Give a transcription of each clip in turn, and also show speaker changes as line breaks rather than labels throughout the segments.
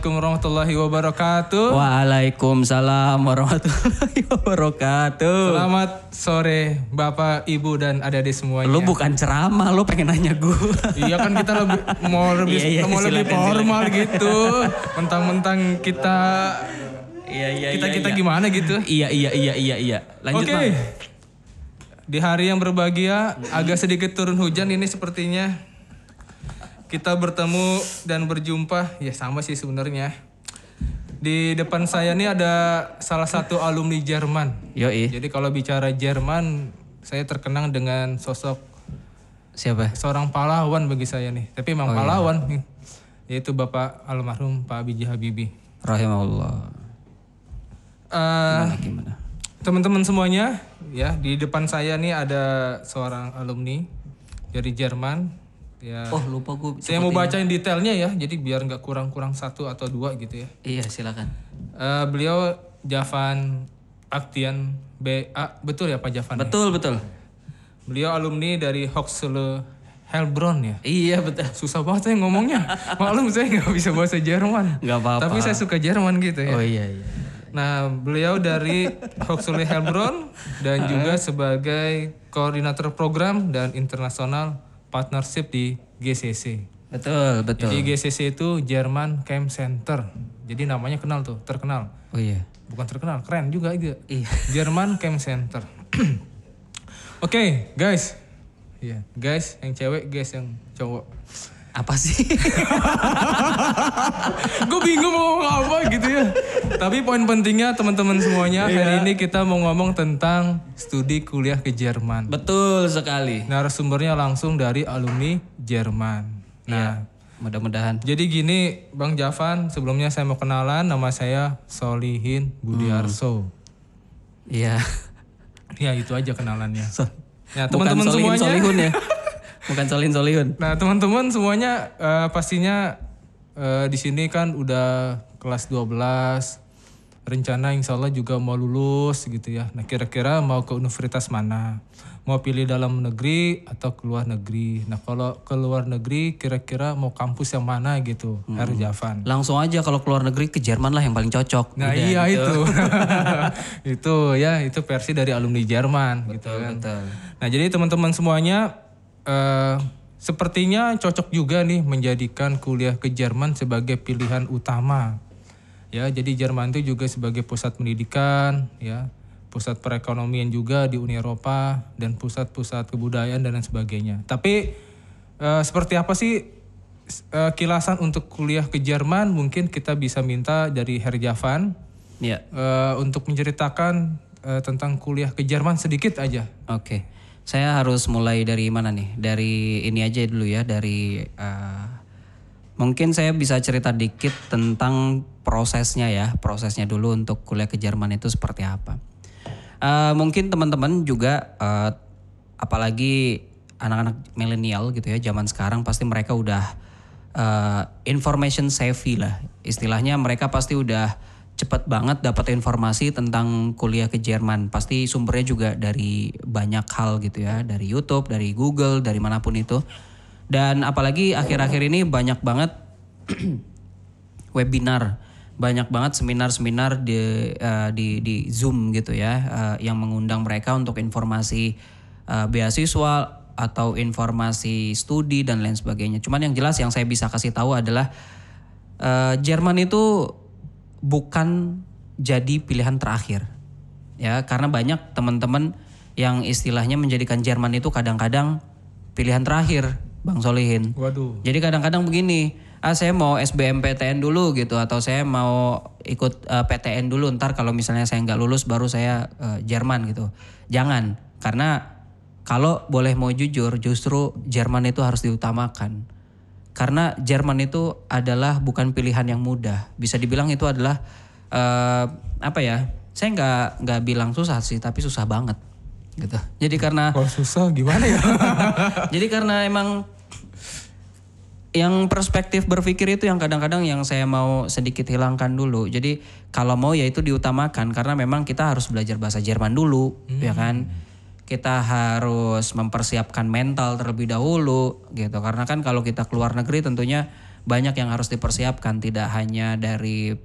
Assalamualaikum warahmatullahi wabarakatuh.
Waalaikumsalam warahmatullahi wabarakatuh.
Selamat sore Bapak, Ibu, dan adik-adik semuanya.
Lu bukan ceramah, lu pengen nanya gue.
Iya kan kita mau lebih formal gitu. Mentang-mentang kita kita gimana gitu.
Iya. Lanjut,
Oke. Di hari yang berbahagia, agak sedikit turun hujan ini sepertinya. Kita bertemu dan berjumpa, ya sama sih sebenarnya. Di depan saya nih ada salah satu alumni Jerman.
Yoi.
Jadi kalau bicara Jerman, saya terkenang dengan sosok
Siapa?
seorang pahlawan bagi saya nih. Tapi memang pahlawan nih, yaitu Bapak almarhum Pak B.J. Habibie.
Rahimahullah. Gimana?
Teman-teman semuanya, ya di depan saya nih ada seorang alumni dari Jerman. Ya.
Oh lupa gue.
Saya mau bacain detailnya ya, jadi biar nggak kurang-kurang satu atau dua gitu ya.
Iya silakan.
Beliau Javan Aktian BA, betul ya Pak Javan?
Betul.
Beliau alumni dari Hochschule Heilbronn ya.
Iya betul.
Susah banget saya ngomongnya. Maklum saya nggak bisa bahasa Jerman.
Nggak apa-apa.
Tapi saya suka Jerman gitu ya.
Oh iya.
Nah, beliau dari Hochschule Heilbronn dan juga sebagai koordinator program dan internasional partnership di GCC.
Betul.
Jadi GCC itu German Camp Center. Jadi namanya terkenal.
Oh iya.
Bukan terkenal, keren juga gitu.
Iya.
German Camp Center. Oke, guys. Iya, guys yang cewek, guys yang cowok.
Apa sih?
Gue bingung mau ngomong apa gitu ya. Tapi poin pentingnya teman-teman semuanya, hari ini kita mau ngomong tentang studi kuliah ke Jerman.
Betul sekali.
Narasumbernya langsung dari alumni Jerman. Nah,
mudah-mudahan.
jadi gini Bang Javan, sebelumnya saya mau kenalan, nama saya Solihin Budiarso.
Iya.
Ya itu aja kenalannya. Ya
Bukan
teman-teman semuanya.
Solihun ya. Bukan Solihun.
Nah teman-teman semuanya pastinya di sini kan udah kelas 12. Rencana insya Allah juga mau lulus gitu ya. Nah kira-kira mau ke universitas mana? Mau pilih dalam negeri atau ke luar negeri? Nah kalau ke luar negeri kira-kira mau kampus yang mana gitu, Herr Javan?
Langsung aja kalau ke luar negeri ke Jerman lah yang paling cocok.
Nah
Udah,
iya
gitu.
itu. itu versi dari alumni Jerman gitu kan.
Betul.
Nah jadi teman-teman semuanya sepertinya cocok juga nih menjadikan kuliah ke Jerman sebagai pilihan utama. Ya, jadi Jerman itu juga sebagai pusat pendidikan, ya, pusat perekonomian juga di Uni Eropa dan pusat-pusat kebudayaan dan lain sebagainya. Tapi seperti apa sih kilasan untuk kuliah ke Jerman? Mungkin kita bisa minta dari Herr Javan untuk menceritakan tentang kuliah ke Jerman sedikit aja.
Oke. Saya harus mulai dari mana nih? Dari ini aja dulu ya, dari mungkin saya bisa cerita dikit tentang prosesnya ya. Prosesnya dulu untuk kuliah ke Jerman itu seperti apa. Mungkin teman-teman juga apalagi anak-anak milenial gitu ya, zaman sekarang pasti mereka udah information savvy lah. Istilahnya mereka pasti udah cepat banget dapat informasi tentang kuliah ke Jerman. Pasti sumbernya juga dari banyak hal gitu ya. Dari YouTube, dari Google, dari manapun itu. Dan apalagi akhir-akhir ini banyak banget webinar. Banyak banget seminar-seminar di Zoom gitu ya. Yang mengundang mereka untuk informasi beasiswa atau informasi studi dan lain sebagainya. Cuman yang jelas yang saya bisa kasih tahu adalah Jerman itu bukan jadi pilihan terakhir ya, karena banyak teman-teman yang istilahnya menjadikan Jerman itu kadang-kadang pilihan terakhir Bang Solihin.
Waduh.
Jadi kadang-kadang begini, saya mau SBMPTN dulu gitu, atau saya mau ikut PTN dulu, ntar kalau misalnya saya nggak lulus baru saya Jerman gitu. Jangan, karena kalau boleh mau jujur justru Jerman itu harus diutamakan. Karena Jerman itu adalah bukan pilihan yang mudah. Bisa dibilang itu adalah saya nggak bilang susah sih, tapi susah banget gitu. Jadi karena
kalau susah gimana ya?
Jadi karena emang yang perspektif berpikir itu yang kadang-kadang yang saya mau sedikit hilangkan dulu. Jadi kalau mau ya itu diutamakan karena memang kita harus belajar bahasa Jerman dulu, ya kan? Kita harus mempersiapkan mental terlebih dahulu gitu. Karena kan kalau kita keluar negeri tentunya banyak yang harus dipersiapkan, tidak hanya dari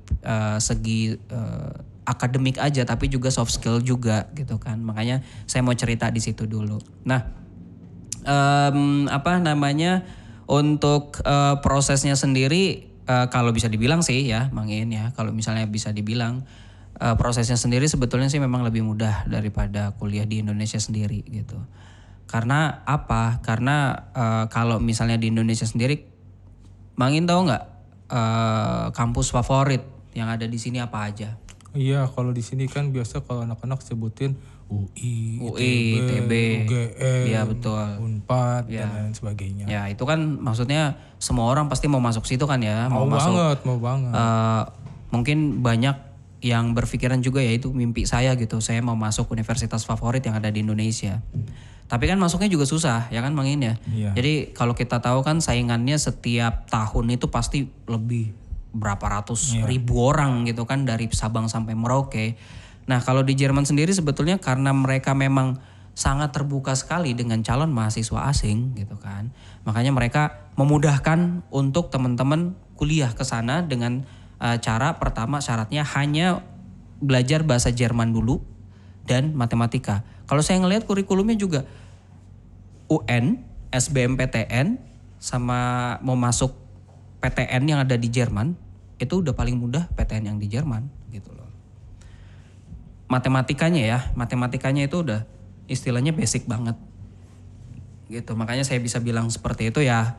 segi akademik aja tapi juga soft skill juga gitu kan. Makanya saya mau cerita di situ dulu. Nah, apa namanya, untuk prosesnya sendiri kalau bisa dibilang sih ya Mang In ya, kalau misalnya bisa dibilang prosesnya sendiri sebetulnya sih memang lebih mudah daripada kuliah di Indonesia sendiri gitu. Karena apa? Karena kalau misalnya di Indonesia sendiri, Mang In tahu nggak kampus favorit yang ada di sini apa aja?
Iya, kalau di sini kan biasa kalau anak-anak sebutin UI,
UI, ITB,
UGM,
iya betul.
Unpad
Ya.
dan lain sebagainya.
Ya itu kan maksudnya semua orang pasti mau masuk situ kan ya,
Mau
masuk.
banget.
Mungkin banyak yang berpikiran juga ya itu mimpi saya gitu, saya mau masuk universitas favorit yang ada di Indonesia. Tapi kan masuknya juga susah ya kan Mang In ya.
Iya.
Jadi kalau kita tahu kan saingannya setiap tahun itu pasti lebih berapa ratus ribu orang gitu kan dari Sabang sampai Merauke. Nah kalau di Jerman sendiri sebetulnya karena mereka memang sangat terbuka sekali dengan calon mahasiswa asing gitu kan. Makanya mereka memudahkan untuk teman-teman kuliah ke sana dengan cara pertama syaratnya hanya belajar bahasa Jerman dulu dan matematika. Kalau saya ngelihat kurikulumnya juga UN, SBMPTN sama mau masuk PTN yang ada di Jerman itu udah paling mudah PTN yang di Jerman gitu loh. Matematikanya itu udah istilahnya basic banget gitu. Makanya saya bisa bilang seperti itu ya.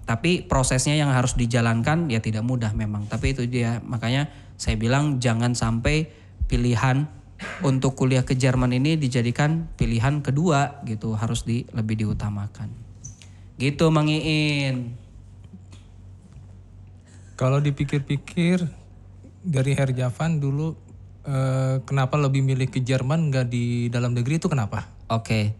Tapi prosesnya yang harus dijalankan ya tidak mudah memang. Tapi itu dia, makanya saya bilang jangan sampai pilihan untuk kuliah ke Jerman ini dijadikan pilihan kedua gitu, harus lebih diutamakan. Gitu Mang Iin.
Kalau dipikir-pikir dari Herjavan dulu kenapa lebih milih ke Jerman nggak di dalam negeri itu kenapa?
Oke.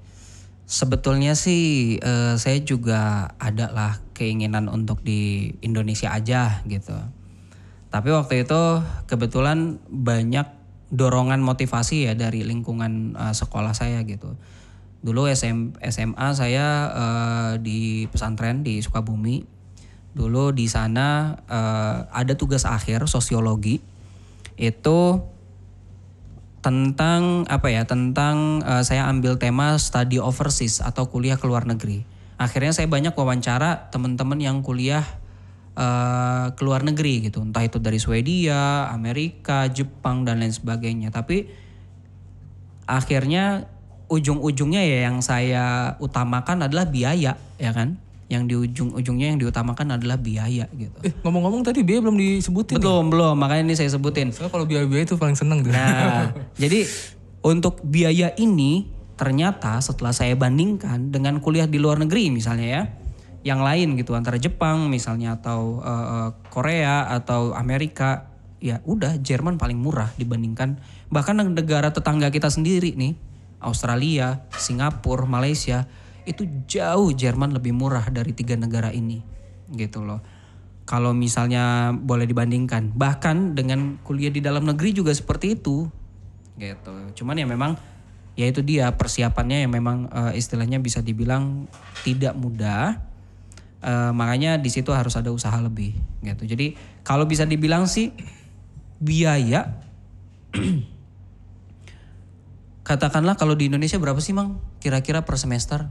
Sebetulnya sih saya juga ada lah keinginan untuk di Indonesia aja gitu. Tapi waktu itu kebetulan banyak dorongan motivasi ya dari lingkungan sekolah saya gitu. Dulu SMA saya di pesantren di Sukabumi. Dulu di sana ada tugas akhir sosiologi itu tentang saya ambil tema study overseas atau kuliah ke luar negeri. Akhirnya saya banyak wawancara teman-teman yang kuliah ke luar negeri gitu, entah itu dari Swedia, Amerika, Jepang dan lain sebagainya. Tapi akhirnya ujung-ujungnya ya yang saya utamakan adalah biaya ya kan. Yang di ujung-ujungnya yang diutamakan adalah biaya gitu.
Ngomong-ngomong tadi biaya belum disebutin.
Belum, makanya ini saya sebutin.
Soalnya kalau biaya-biaya itu paling seneng tuh.
Nah, jadi untuk biaya ini ternyata setelah saya bandingkan dengan kuliah di luar negeri misalnya ya, yang lain gitu antara Jepang misalnya atau Korea atau Amerika, ya udah Jerman paling murah dibandingkan bahkan negara tetangga kita sendiri nih, Australia, Singapura, Malaysia. Itu jauh Jerman lebih murah dari 3 negara ini gitu loh. Kalau misalnya boleh dibandingkan, bahkan dengan kuliah di dalam negeri juga seperti itu gitu. Cuman ya memang ya itu dia persiapannya yang memang istilahnya bisa dibilang tidak mudah. Makanya di situ harus ada usaha lebih gitu. Jadi kalau bisa dibilang sih biaya katakanlah kalau di Indonesia berapa sih Mang kira-kira per semester?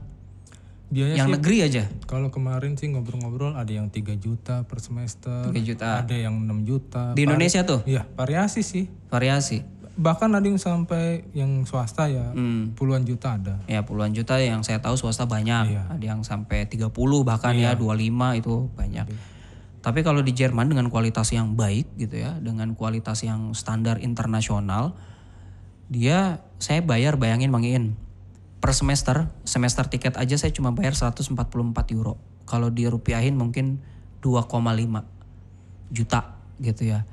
Biaya
Yang
sih,
negeri aja.
kalau kemarin sih ngobrol-ngobrol ada yang 3 juta per semester.
3 juta.
Ada yang 6 juta.
Di Indonesia tuh?
Iya, variasi sih.
Variasi.
Bahkan ada yang sampai yang swasta ya puluhan juta ada.
Ya puluhan juta yang saya tahu swasta banyak.
Iya.
Ada yang sampai 30 bahkan ya 25 itu banyak. Tapi kalau di Jerman dengan kualitas yang baik gitu ya, dengan kualitas yang standar internasional, saya bayangin Mang Iin. Per semester tiket aja saya cuma bayar 144 euro. Kalau dirupiahin mungkin 2,5 juta gitu ya.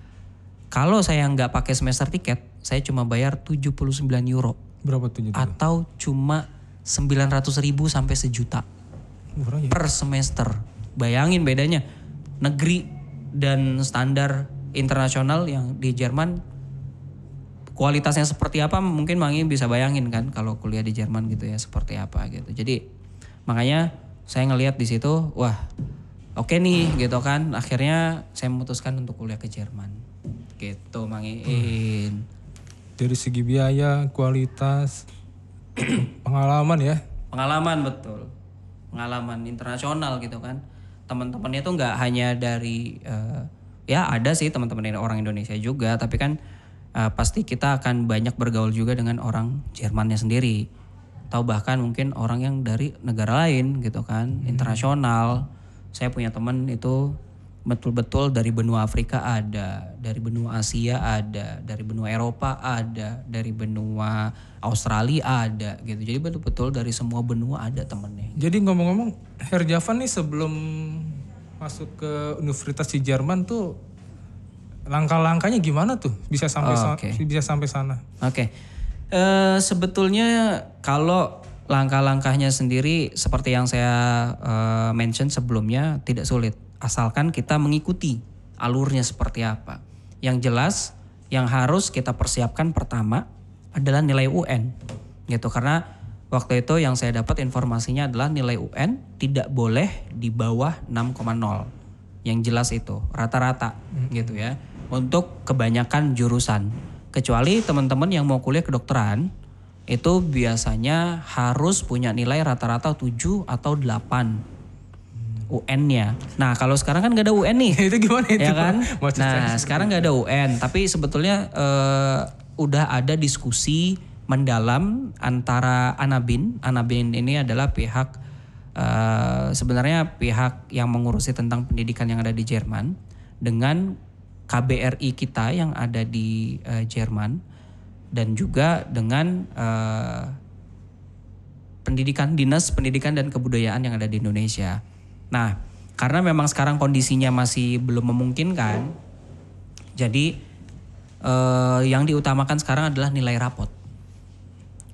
Kalau saya nggak pakai semester tiket, saya cuma bayar 79 euro.
Berapa tuh jadi?
Atau cuma 900 ribu sampai sejuta
Murah ya?
per semester. Bayangin bedanya. Negeri dan standar internasional yang di Jerman kualitasnya seperti apa mungkin Mang Iin bisa bayangin kan kalau kuliah di Jerman gitu ya seperti apa gitu. Jadi makanya saya ngelihat di situ wah oke nih gitu kan. Akhirnya saya memutuskan untuk kuliah ke Jerman. Gitu Mang Iin.
Dari segi biaya, kualitas, pengalaman ya.
Pengalaman betul. Pengalaman internasional gitu kan. Teman-temannya tuh nggak hanya dari ya ada sih teman-teman orang Indonesia juga, tapi kan pasti kita akan banyak bergaul juga dengan orang Jermannya sendiri. Atau bahkan mungkin orang yang dari negara lain gitu kan, internasional. Saya punya teman itu betul-betul dari benua Afrika ada, dari benua Asia ada, dari benua Eropa ada, dari benua Australia ada gitu. Jadi betul-betul dari semua benua ada temennya.
Jadi ngomong-ngomong, Herr Javan nih sebelum masuk ke Universitas di Jerman tuh langkah-langkahnya gimana tuh bisa sampai bisa sampai sana?
Oke. Sebetulnya kalau langkah-langkahnya sendiri seperti yang saya mention sebelumnya tidak sulit. Asalkan kita mengikuti alurnya seperti apa. Yang jelas yang harus kita persiapkan pertama adalah nilai UN. Gitu, karena waktu itu yang saya dapat informasinya adalah nilai UN tidak boleh di bawah 6,0. Yang jelas itu rata-rata gitu ya. Untuk kebanyakan jurusan. Kecuali teman-teman yang mau kuliah kedokteran itu biasanya harus punya nilai rata-rata 7 atau 8 UN-nya. Nah kalau sekarang kan gak ada UN nih.
Itu gimana itu?
Ya kan? Nah sekarang gak ada UN. Tapi sebetulnya udah ada diskusi mendalam antara Anabin. Anabin ini adalah pihak sebenarnya pihak yang mengurusi tentang pendidikan yang ada di Jerman. Dengan KBRI kita yang ada di Jerman. Dan juga dengan Dinas Pendidikan dan Kebudayaan yang ada di Indonesia. Nah, karena memang sekarang kondisinya masih belum memungkinkan, jadi yang diutamakan sekarang adalah nilai rapot.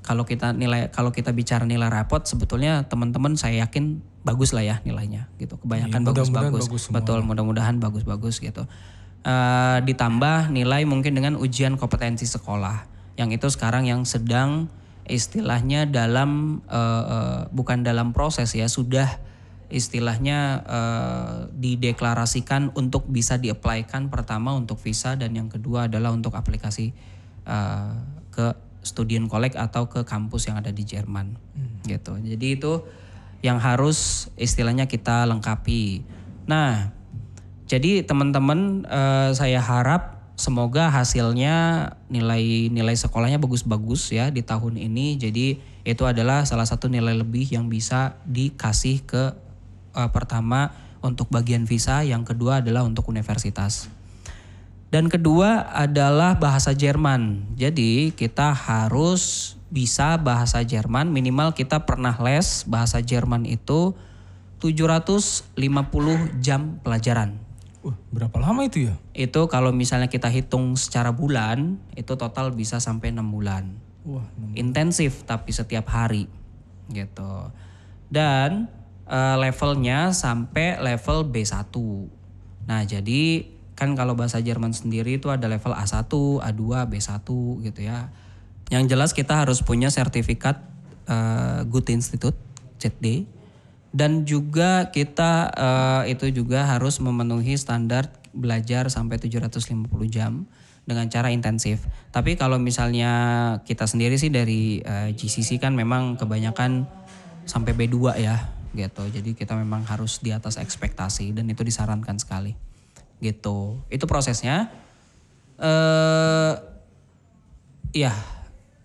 Kalau kita bicara nilai rapot, sebetulnya teman-teman saya yakin bagus lah ya nilainya, gitu. Kebanyakan bagus-bagus, betul. Mudah-mudahan bagus-bagus gitu. Ditambah nilai mungkin dengan ujian kompetensi sekolah, yang itu sekarang yang sedang istilahnya dalam bukan dalam proses ya, sudah istilahnya dideklarasikan untuk bisa di-apply-kan, pertama untuk visa dan yang kedua adalah untuk aplikasi ke Studienkolleg atau ke kampus yang ada di Jerman gitu. Jadi itu yang harus istilahnya kita lengkapi. Nah, jadi teman-teman saya harap semoga hasilnya nilai sekolahnya bagus-bagus ya di tahun ini. Jadi itu adalah salah satu nilai lebih yang bisa dikasih ke pertama untuk bagian visa, yang kedua adalah untuk universitas. Dan kedua adalah bahasa Jerman. Jadi kita harus bisa bahasa Jerman, minimal kita pernah les bahasa Jerman itu 750 jam pelajaran.
Berapa lama itu ya?
Itu kalau misalnya kita hitung secara bulan, itu total bisa sampai 6 bulan.
Wah,
intensif tapi setiap hari gitu. Dan levelnya sampai level B1. Nah, jadi kan kalau bahasa Jerman sendiri itu ada level A1, A2, B1 gitu ya. Yang jelas kita harus punya sertifikat Goethe Institut ZD, dan juga kita itu juga harus memenuhi standar belajar sampai 750 jam dengan cara intensif. Tapi kalau misalnya kita sendiri sih dari GCC kan memang kebanyakan sampai B2 ya gitu. Jadi kita memang harus di atas ekspektasi dan itu disarankan sekali gitu. Itu prosesnya. Ya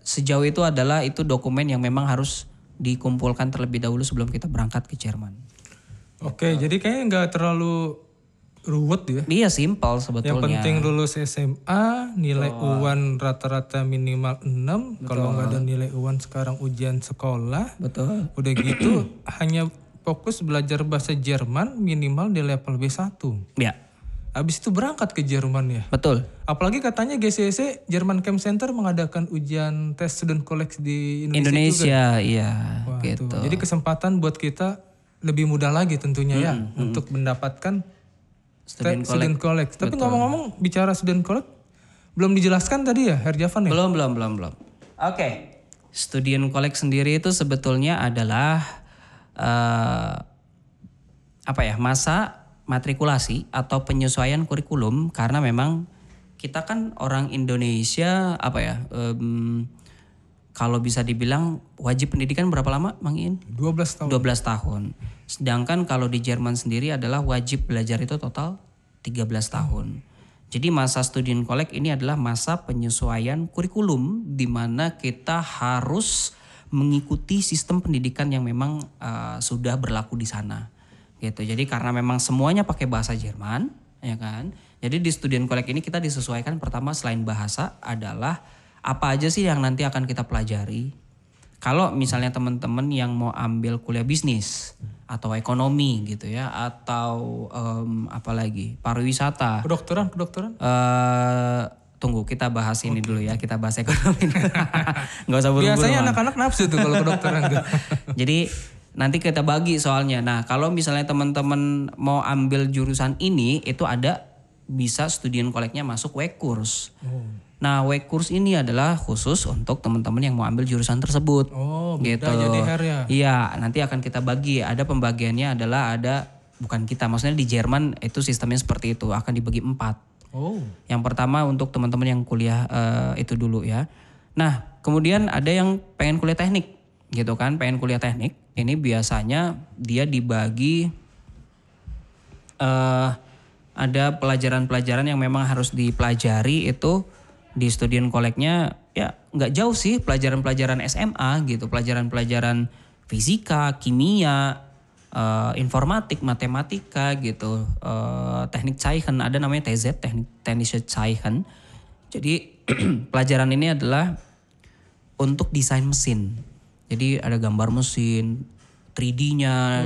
sejauh itu adalah itu dokumen yang memang harus dikumpulkan terlebih dahulu sebelum kita berangkat ke Jerman.
Oke, jadi kayaknya nggak terlalu ruwet ya.
Iya, simpel sebetulnya.
Yang penting lulus SMA, nilai UAN rata-rata minimal 6. Kalau nggak ada nilai UAN sekarang ujian sekolah.
Betul.
Udah gitu hanya fokus belajar bahasa Jerman minimal di level B1.
Ya.
Habis itu berangkat ke Jerman ya.
Betul.
Apalagi katanya GCC German Camp Center mengadakan ujian tes student college di Indonesia juga.
Iya.
Wah,
gitu.
Jadi kesempatan buat kita lebih mudah lagi tentunya untuk mendapatkan student college. Tapi ngomong-ngomong bicara student college, belum dijelaskan tadi ya Herr Javan ya?
Belum. Oke. Student college sendiri itu sebetulnya adalah masa matrikulasi atau penyesuaian kurikulum karena memang kita kan orang Indonesia apa ya? Kalau bisa dibilang wajib pendidikan berapa lama, Mang Iin?
12 tahun.
12 tahun. Sedangkan kalau di Jerman sendiri adalah wajib belajar itu total 13 tahun. Jadi masa student collect ini adalah masa penyesuaian kurikulum di mana kita harus mengikuti sistem pendidikan yang memang sudah berlaku di sana. Gitu. Jadi karena memang semuanya pakai bahasa Jerman, ya kan? Jadi di student collect ini kita disesuaikan pertama selain bahasa adalah apa aja sih yang nanti akan kita pelajari. Kalau misalnya teman-teman yang mau ambil kuliah bisnis atau ekonomi gitu ya, atau apa lagi, pariwisata.
Kedokteran?
Tunggu kita bahas ini dulu ya, kita bahas ekonomi. Nggak usah buru-buru.
Biasanya
Bang.
anak-anak nafsu tuh kalau kedokteran tuh.
Jadi nanti kita bagi soalnya. Nah kalau misalnya teman-teman mau ambil jurusan ini, itu ada bisa student collect-nya masuk W-Course. Nah, W-Course ini adalah khusus untuk teman-teman yang mau ambil jurusan tersebut.
Oh,
gitu.
beda jadi Her ya.
Iya, nanti akan kita bagi. Ada pembagiannya adalah bukan kita, maksudnya di Jerman itu sistemnya seperti itu, akan dibagi 4.
Oh.
Yang pertama untuk teman-teman yang kuliah itu dulu ya. Nah, kemudian ada yang pengen kuliah teknik, gitu kan? Pengen kuliah teknik. Ini biasanya dia dibagi ada pelajaran-pelajaran yang memang harus dipelajari itu. Di student collect-nya ya nggak jauh sih pelajaran-pelajaran SMA gitu, pelajaran-pelajaran fisika, kimia, informatik, matematika gitu, teknik Zeichen, ada namanya TZ, teknik Technische Zeichen. Jadi pelajaran ini adalah untuk desain mesin. Jadi ada gambar mesin, 3D-nya,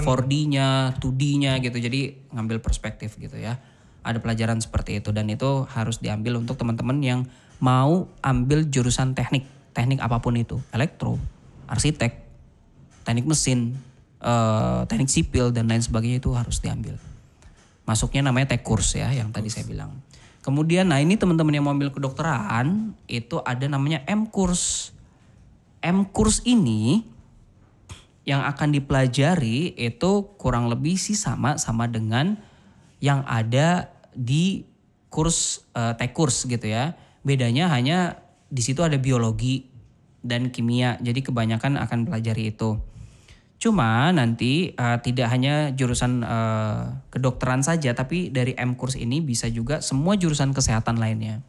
4D-nya, 2D-nya gitu. Jadi ngambil perspektif gitu ya. Ada pelajaran seperti itu dan itu harus diambil untuk teman-teman yang mau ambil jurusan teknik apapun itu, elektro, arsitek, teknik mesin, teknik sipil dan lain sebagainya itu harus diambil. Masuknya namanya T-Course ya yang tadi saya bilang. Kemudian nah ini teman-teman yang mau ambil kedokteran itu ada namanya M-Course. M-Course ini yang akan dipelajari itu kurang lebih sih sama dengan yang ada di kurs T-Course gitu ya. Bedanya hanya di situ ada biologi dan kimia. Jadi kebanyakan akan pelajari itu. Cuma nanti tidak hanya jurusan kedokteran saja, tapi dari M-Course ini bisa juga semua jurusan kesehatan lainnya.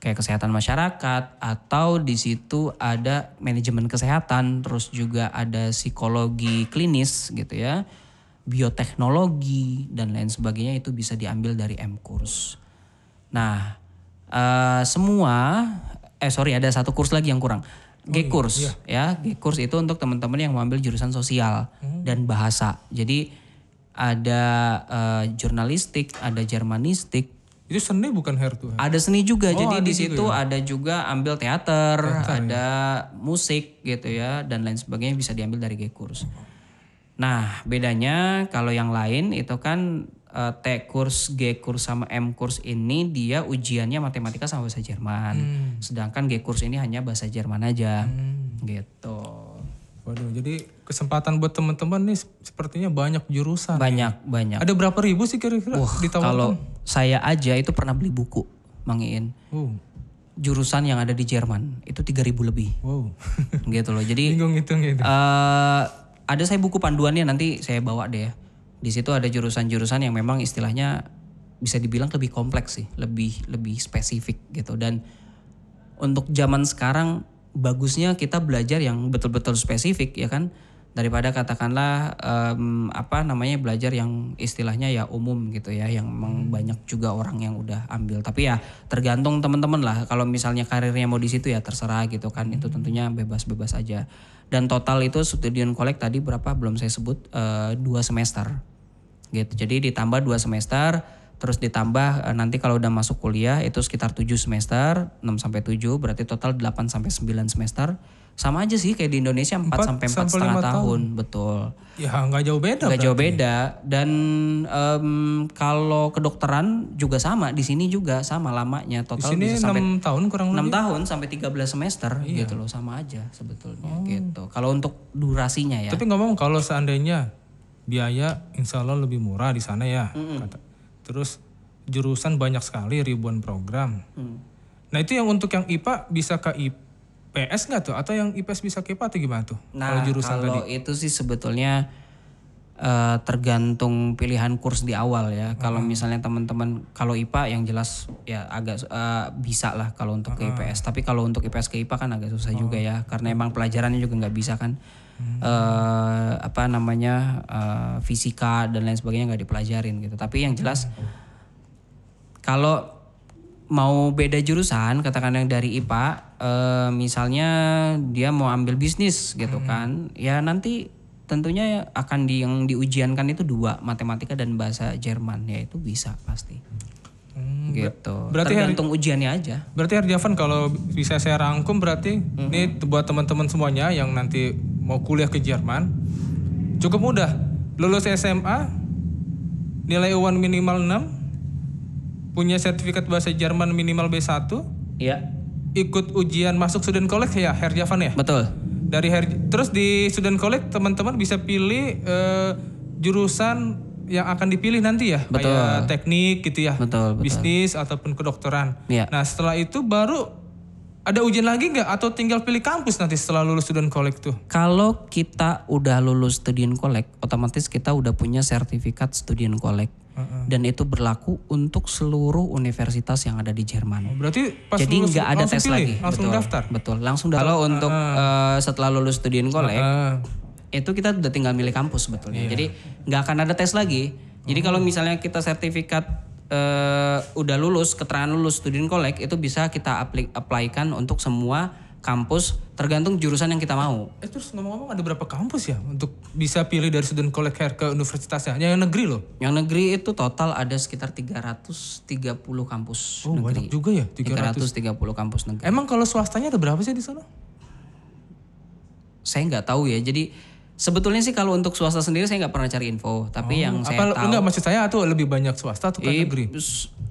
Kayak kesehatan masyarakat atau di situ ada manajemen kesehatan, terus juga ada psikologi klinis gitu ya. Bioteknologi dan lain sebagainya itu bisa diambil dari M-Course. Nah, ada satu kurs lagi yang kurang. G-Course ya. G-Course itu untuk teman-teman yang mau ambil jurusan sosial dan bahasa. Jadi ada jurnalistik, ada Jermanistik.
Itu seni bukan Her tuh?
Ada seni juga. Jadi
ada
di situ
juga ya?
ada juga ambil teater, ada musik gitu ya dan lain sebagainya bisa diambil dari G-Course. Nah bedanya kalau yang lain itu kan T-Course, G-Course sama M-Course ini dia ujiannya matematika sama bahasa Jerman. Sedangkan G-Course ini hanya bahasa Jerman aja gitu.
Waduh, jadi kesempatan buat teman-teman nih sepertinya banyak jurusan.
Banyak.
Ada berapa ribu sih kira-kira ditawarkan?
Kalau saya aja itu pernah beli buku, Mang Iin. Jurusan yang ada di Jerman itu 3.000 lebih.
Wow.
Gitu loh. Jadi
bingung hitung gitu.
Ada saya buku panduannya nanti saya bawa deh ya. Di situ ada jurusan-jurusan yang memang istilahnya bisa dibilang lebih kompleks sih, lebih spesifik gitu. Dan untuk zaman sekarang bagusnya kita belajar yang betul-betul spesifik ya kan, daripada katakanlah belajar yang istilahnya ya umum gitu ya, yang memang banyak juga orang yang udah ambil. Tapi ya tergantung teman-teman lah. Kalau misalnya karirnya mau di situ ya terserah gitu kan. Itu tentunya bebas-bebas aja. Dan total itu student collect tadi berapa belum saya sebut 2 semester gitu. Jadi ditambah 2 semester terus ditambah nanti kalau udah masuk kuliah itu sekitar 7 semester, 6 sampai 7 berarti total 8 sampai 9 semester. Sama aja sih kayak di Indonesia 4 sampai 4,5 tahun. Betul.
Ya nggak jauh beda.
Nggak jauh beda. Dan kalau kedokteran juga sama, di sini juga sama lamanya. Total
di sini
bisa sampai
6 tahun kurang lebih.
6 tahun sampai 13 semester gitu loh, sama aja sebetulnya gitu. Kalau untuk durasinya ya.
Tapi ngomong kalau seandainya biaya insya Allah lebih murah di sana ya. Kata. Terus jurusan banyak sekali, ribuan program. Nah itu yang untuk yang IPA bisa ke IPS nggak tuh? Atau yang IPS bisa ke IPA atau gimana tuh?
Nah kalau itu sih sebetulnya tergantung pilihan kurs di awal ya. Kalau misalnya teman-teman kalau IPA yang jelas ya agak bisa lah kalau untuk ke IPS. Tapi kalau untuk IPS ke IPA kan agak susah juga ya, karena emang pelajarannya juga nggak bisa kan. Fisika dan lain sebagainya nggak dipelajarin gitu. Tapi yang jelas kalau mau beda jurusan, katakan yang dari IPA, misalnya dia mau ambil bisnis gitu kan, ya nanti tentunya akan yang diujiankan itu 2, matematika dan bahasa Jerman, ya itu bisa pasti. Gitu.
Berarti
tergantung ujiannya aja.
Berarti Herjavan kalau bisa saya rangkum berarti ini buat teman-teman semuanya yang nanti mau kuliah ke Jerman cukup mudah. Lulus SMA, nilai U1 minimal 6, punya sertifikat bahasa Jerman minimal B1.
Iya.
Ikut ujian masuk student college ya Herjavan ya?
Betul.
Terus di student college teman-teman bisa pilih jurusan yang akan dipilih nanti ya,
betul.
Kayak teknik gitu ya,
betul.
Bisnis ataupun kedokteran.
Ya.
Nah setelah itu baru ada ujian lagi nggak atau tinggal pilih kampus nanti setelah lulus student college tuh?
Kalau kita udah lulus student college, otomatis kita udah punya sertifikat student college. Dan itu berlaku untuk seluruh universitas yang ada di Jerman.
Berarti pas
jadi
lulus
nggak ada tes
pilih,
lagi.
langsung
betul,
daftar.
Betul, langsung daftar. Kalau untuk setelah lulus student college, itu kita udah tinggal milih kampus sebetulnya. Jadi nggak akan ada tes lagi. Jadi kalau misalnya kita sertifikat udah lulus, keterangan lulus student college, itu bisa kita apply-kan untuk semua kampus tergantung jurusan yang kita mau.
Terus ngomong-ngomong ada berapa kampus ya untuk bisa pilih dari student college ke universitasnya? Yang negeri loh?
Yang negeri itu total ada sekitar 330 kampus negeri.
Banyak juga ya
330 kampus negeri.
Emang kalau swastanya ada berapa sih di sana?
Saya nggak tahu ya. Jadi sebetulnya sih kalau untuk swasta sendiri saya nggak pernah cari info. Tapi yang saya tahu.
Enggak, maksud saya tuh lebih banyak swasta atau negeri?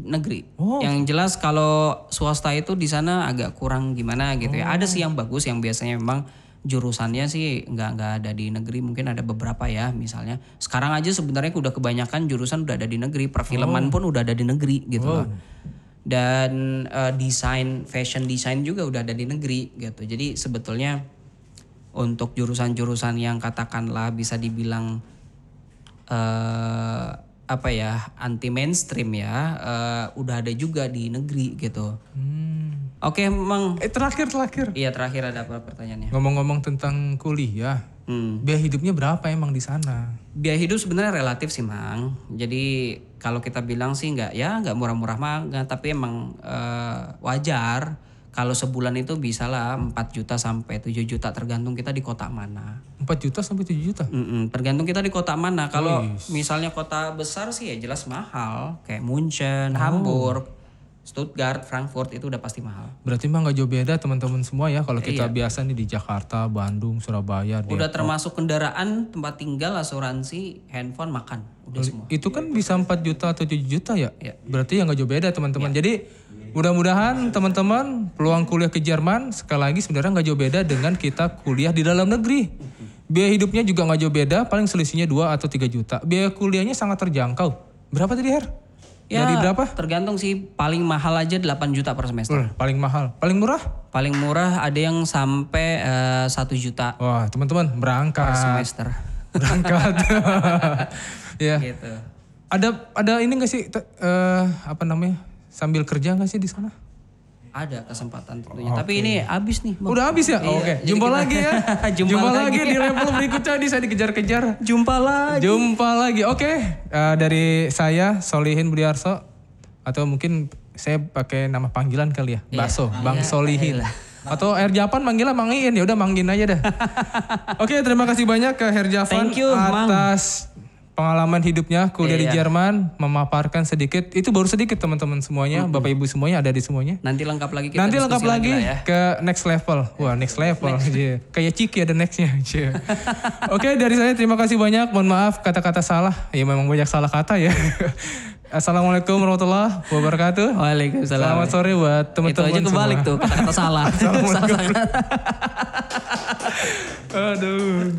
Negeri. Yang jelas kalau swasta itu di sana agak kurang gimana gitu ya. Ada sih yang bagus yang biasanya memang jurusannya sih nggak ada di negeri, mungkin ada beberapa ya. Misalnya sekarang aja sebenarnya udah kebanyakan jurusan udah ada di negeri, perfilman pun udah ada di negeri gitu loh. Dan desain, fashion design juga udah ada di negeri gitu. Jadi sebetulnya untuk jurusan-jurusan yang katakanlah bisa dibilang anti mainstream ya, udah ada juga di negeri gitu. Oke, Mang.
Terakhir.
Iya, terakhir ada apa pertanyaannya?
Ngomong-ngomong tentang kuliah, biaya hidupnya berapa emang di sana?
Biaya hidup sebenarnya relatif sih, Mang. Jadi kalau kita bilang sih nggak murah-murah banget, tapi emang wajar. Kalau sebulan itu bisa lah 4 juta sampai 7 juta tergantung kita di kota mana.
4 juta sampai 7 juta?
Tergantung kita di kota mana. Kalau misalnya kota besar sih ya jelas mahal. Kayak München, Hamburg, Stuttgart, Frankfurt itu udah pasti mahal.
Berarti mah nggak jauh beda teman-teman semua ya. Kalau kita biasa nih di Jakarta, Bandung, Surabaya.
Udah termasuk kendaraan, tempat tinggal, asuransi, handphone, makan. Udah semua.
Itu kan bisa 4 juta atau 7 juta ya?
Iya.
Berarti ya nggak jauh beda teman-teman. Jadi mudah-mudahan teman-teman peluang kuliah ke Jerman sekali lagi sebenarnya nggak jauh beda dengan kita kuliah di dalam negeri. Biaya hidupnya juga nggak jauh beda, paling selisihnya 2 atau 3 juta. Biaya kuliahnya sangat terjangkau. Berapa tadi Her?
Ya,
dari berapa?
Tergantung sih, paling mahal aja 8 juta per semester.
Paling mahal. Paling murah?
Paling murah ada yang sampai 1 juta.
Wah teman-teman berangkat.
Per semester.
Berangkat. Ya.
Gitu.
Ada ini nggak sih sambil kerja nggak sih di sana?
Ada kesempatan tentunya. Tapi ini habis nih. Bang.
Udah habis ya?
Iya.
Oke. Jumpa lagi ya. Jumpa lagi di level berikutnya nih, saya dikejar-kejar.
Jumpa lagi.
Oke. Dari saya Solihin Budiarso, atau mungkin saya pakai nama panggilan kali ya, Baso, Bang Solihin. Atau Herjavan manggilnya Mang Iin, ya udah Mang Iin aja dah. Oke, terima kasih banyak ke Herjavan atas pengalaman hidupnya kuliah di Jerman, memaparkan sedikit. Itu baru sedikit teman-teman semuanya, Bapak Ibu semuanya ada di semuanya.
Nanti lengkap lagi kita
Nanti lengkap lagi
ya.
ke next level. Wah, next level. Kayak Ciki ada nextnya. Oke, dari saya terima kasih banyak. Mohon maaf kata-kata salah. Ya memang banyak salah kata ya. Assalamualaikum warahmatullahi wabarakatuh.
Waalaikumsalam.
Selamat sore buat teman-teman semua.
Itu aja kebalik tuh kata-kata salah.
Aduh.